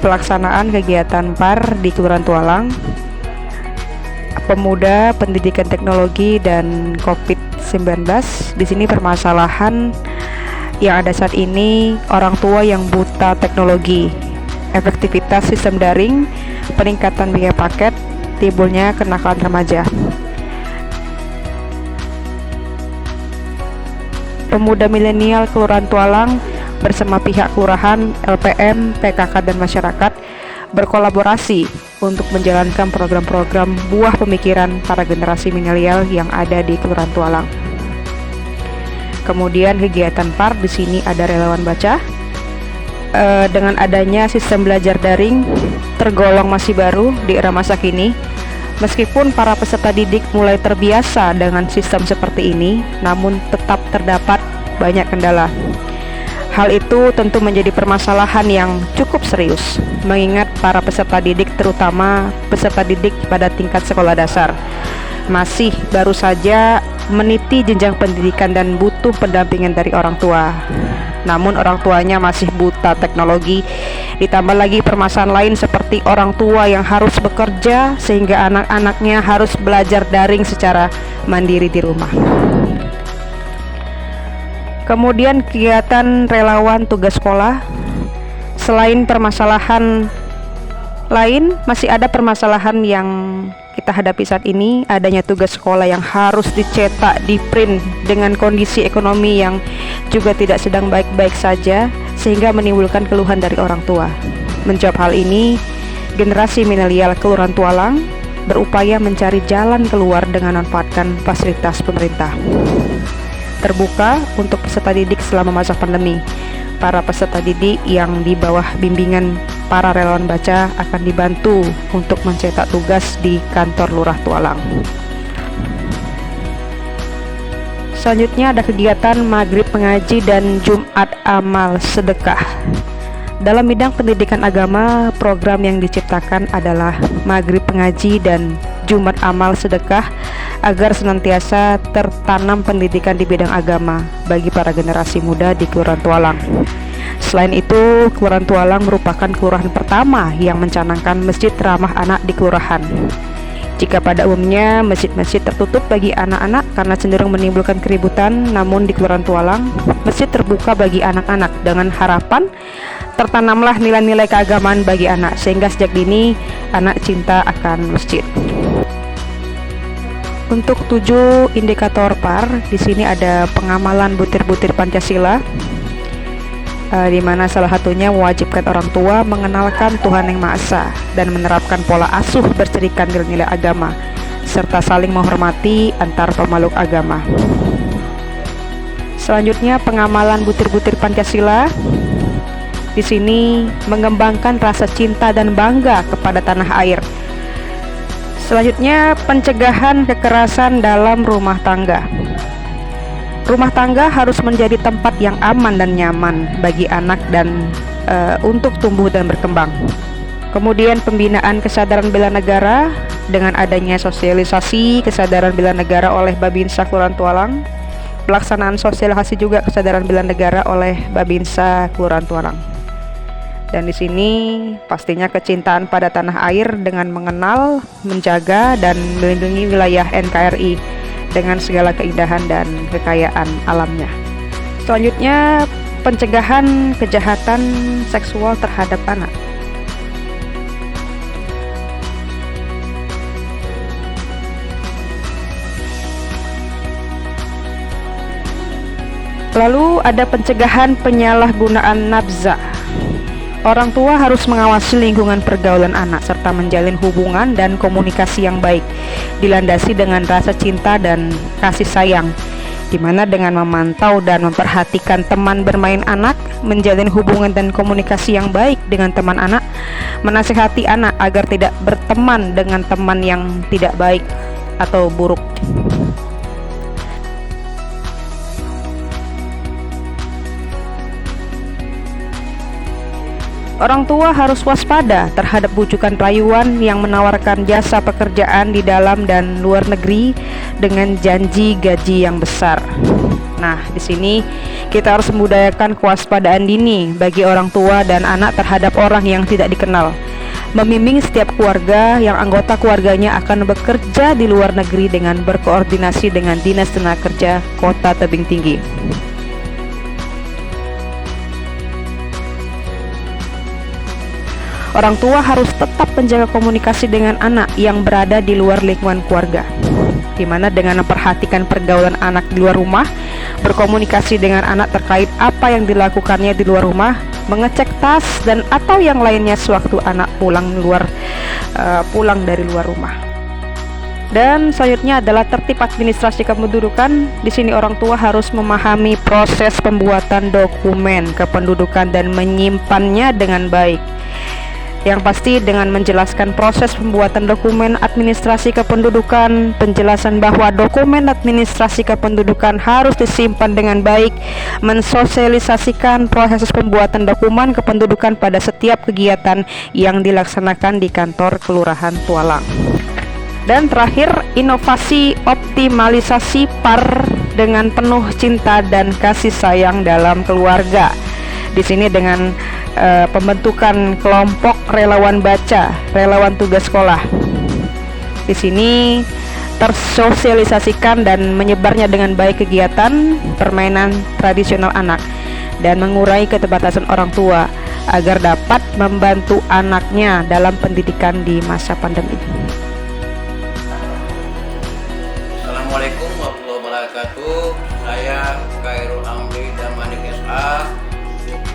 pelaksanaan kegiatan PAR di Kelurahan Tualang, Pemuda Pendidikan Teknologi dan COVID-19. Di sini permasalahan yang ada saat ini orang tua yang buta teknologi, efektivitas sistem daring, peningkatan biaya paket, timbulnya kenakalan remaja. Pemuda milenial Kelurahan Tualang bersama pihak kelurahan, LPM, PKK dan masyarakat berkolaborasi untuk menjalankan program-program buah pemikiran para generasi milenial yang ada di Kelurahan Tualang. Kemudian kegiatan PAR di sini ada relawan baca. Dengan adanya sistem belajar daring tergolong masih baru di era masa kini, meskipun para peserta didik mulai terbiasa dengan sistem seperti ini, namun tetap terdapat banyak kendala. Hal itu tentu menjadi permasalahan yang cukup serius, mengingat para peserta didik, terutama peserta didik pada tingkat sekolah dasar, masih baru saja meniti jenjang pendidikan dan butuh pendampingan dari orang tua. Namun orang tuanya masih buta teknologi, ditambah lagi permasalahan lain seperti orang tua yang harus bekerja sehingga anak-anaknya harus belajar daring secara mandiri di rumah. Kemudian kegiatan relawan tugas sekolah. Selain permasalahan lain, masih ada permasalahan yang kita hadapi saat ini, adanya tugas sekolah yang harus dicetak, di print dengan kondisi ekonomi yang juga tidak sedang baik-baik saja, sehingga menimbulkan keluhan dari orang tua. Menjawab hal ini, generasi milenial Kelurahan Tualang berupaya mencari jalan keluar dengan memanfaatkan fasilitas pemerintah. Terbuka untuk peserta didik selama masa pandemi. Para peserta didik yang di bawah bimbingan para relawan baca akan dibantu untuk mencetak tugas di kantor Lurah Tualang. Selanjutnya ada kegiatan Maghrib Mengaji dan Jumat Amal Sedekah. Dalam bidang pendidikan agama, program yang diciptakan adalah Maghrib Mengaji dan Jumat Amal Sedekah agar senantiasa tertanam pendidikan di bidang agama bagi para generasi muda di Kelurahan Tualang. Selain itu, Kelurahan Tualang merupakan kelurahan pertama yang mencanangkan masjid ramah anak di kelurahan. Jika pada umumnya masjid-masjid tertutup bagi anak-anak karena cenderung menimbulkan keributan, namun di Kelurahan Tualang masjid terbuka bagi anak-anak dengan harapan tertanamlah nilai-nilai keagamaan bagi anak, sehingga sejak dini anak cinta akan masjid. Untuk 7 indikator PAR, di sini ada pengamalan butir-butir Pancasila, di mana salah satunya mewajibkan orang tua mengenalkan Tuhan Yang Maha Esa dan menerapkan pola asuh berserikan nilai-nilai agama serta saling menghormati antar pemeluk agama. Selanjutnya pengamalan butir-butir Pancasila. Di sini mengembangkan rasa cinta dan bangga kepada tanah air. Selanjutnya pencegahan kekerasan dalam rumah tangga. Rumah tangga harus menjadi tempat yang aman dan nyaman bagi anak dan untuk tumbuh dan berkembang. Kemudian pembinaan kesadaran bela negara dengan adanya sosialisasi kesadaran bela negara oleh Babinsa Kelurahan Tualang. Pelaksanaan sosialisasi juga kesadaran bela negara oleh Babinsa Kelurahan Tualang. Dan di sini pastinya kecintaan pada tanah air dengan mengenal, menjaga dan melindungi wilayah NKRI dengan segala keindahan dan kekayaan alamnya. Selanjutnya, pencegahan kejahatan seksual terhadap anak. Lalu ada pencegahan penyalahgunaan nafsa. Orang tua harus mengawasi lingkungan pergaulan anak serta menjalin hubungan dan komunikasi yang baik, dilandasi dengan rasa cinta dan kasih sayang, di mana dengan memantau dan memperhatikan teman bermain anak, menjalin hubungan dan komunikasi yang baik dengan teman anak, menasihati anak agar tidak berteman dengan teman yang tidak baik atau buruk. Orang tua harus waspada terhadap bujukan rayuan yang menawarkan jasa pekerjaan di dalam dan luar negeri dengan janji gaji yang besar. Nah, di sini kita harus membudayakan kewaspadaan dini bagi orang tua dan anak terhadap orang yang tidak dikenal. Membimbing setiap keluarga yang anggota keluarganya akan bekerja di luar negeri dengan berkoordinasi dengan Dinas Tenaga Kerja Kota Tebing Tinggi. Orang tua harus tetap menjaga komunikasi dengan anak yang berada di luar lingkungan keluarga, di mana dengan memperhatikan pergaulan anak di luar rumah, berkomunikasi dengan anak terkait apa yang dilakukannya di luar rumah, mengecek tas dan atau yang lainnya sewaktu anak pulang dari luar rumah. Dan selanjutnya adalah tertib administrasi kependudukan. Di sini orang tua harus memahami proses pembuatan dokumen kependudukan dan menyimpannya dengan baik. Yang pasti dengan menjelaskan proses pembuatan dokumen administrasi kependudukan, penjelasan bahwa dokumen administrasi kependudukan harus disimpan dengan baik, mensosialisasikan proses pembuatan dokumen kependudukan pada setiap kegiatan yang dilaksanakan di kantor Kelurahan Tualang. Dan terakhir, inovasi optimalisasi PAR dengan penuh cinta dan kasih sayang dalam keluarga. Di sini dengan pembentukan kelompok relawan baca, relawan tugas sekolah. Di sini tersosialisasikan dan menyebarnya dengan baik kegiatan permainan tradisional anak dan mengurai keterbatasan orang tua agar dapat membantu anaknya dalam pendidikan di masa pandemi. Assalamualaikum warahmatullahi wabarakatuh. Saya Khairul Amri Damanik SA,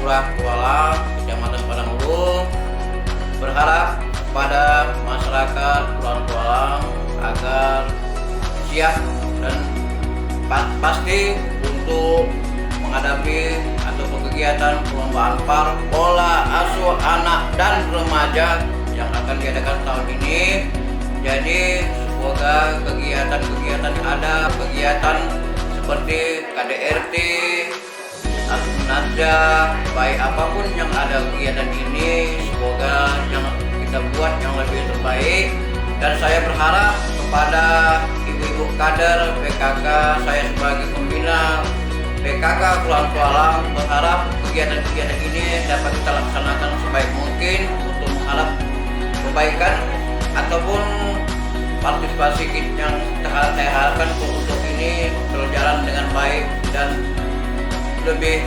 Lurah Tualang, Kecamatan Padangulung, berharap kepada masyarakat Kelurahan Tualang agar siap dan pasti untuk menghadapi atau kegiatan perlombaan PAR pola asuh anak dan remaja yang akan diadakan tahun ini. Jadi semoga kegiatan-kegiatan yang ada, kegiatan seperti KDRT, Najah, baik apapun yang ada kegiatan ini, semoga yang kita buat yang lebih terbaik. Dan saya berharap kepada ibu-ibu kader PKK, saya sebagai pembina PKK Kelurahan Tualang berharap kegiatan-kegiatan ini dapat kita laksanakan sebaik mungkin untuk mengharap kebaikan ataupun partisipasi yang saya harapkan untuk ini berjalan dengan baik dan lebih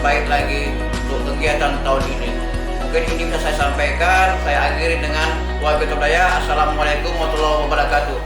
baik lagi untuk kegiatan tahun ini. Mungkin ini bisa saya sampaikan. Saya akhiri dengan wabillahi taufiq. Assalamualaikum warahmatullahi wabarakatuh.